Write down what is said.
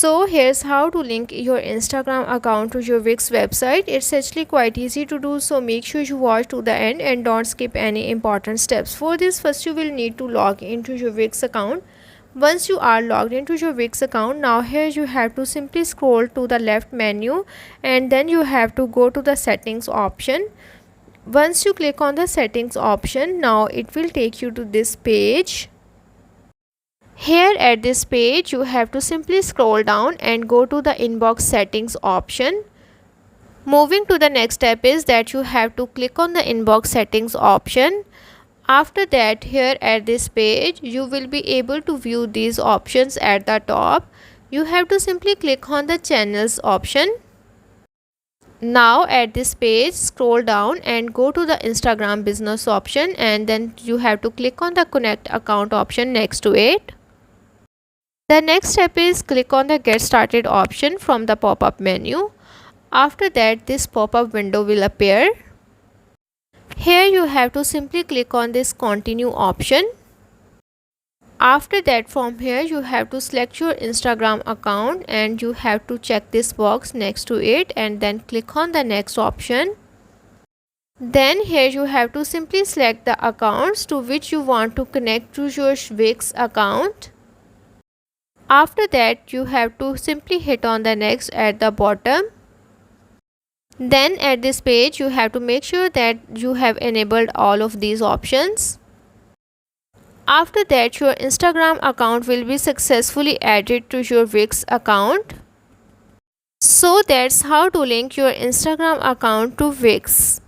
So here's how to link your Instagram account to your Wix website. It's actually quite easy to do, so make sure you watch to the end and don't skip any important steps. For this, first you will need to log into your Wix account. Once you are logged into your Wix account, now here you have to simply scroll to the left menu and then you have to go to the settings option. Once you click on the settings option, now it will take you to this page. Here at this page, you have to simply scroll down and go to the inbox settings option. Moving to the next step is that you have to click on the inbox settings option. After that, here at this page, you will be able to view these options at the top. You have to simply click on the channels option. Now at this page, scroll down and go to the Instagram business option, and then you have to click on the connect account option next to it. The next step is click on the get started option from the pop-up menu. After that, this pop-up window will appear. Here you have to simply click on this continue option. After that, from here you have to select your Instagram account and you have to check this box next to it and then click on the next option. Then here you have to simply select the accounts to which you want to connect to your Wix account. After that, you have to simply hit on the next at the bottom. Then at this page, you have to make sure that you have enabled all of these options. After that, your Instagram account will be successfully added to your Wix account. So that's how to link your Instagram account to Wix.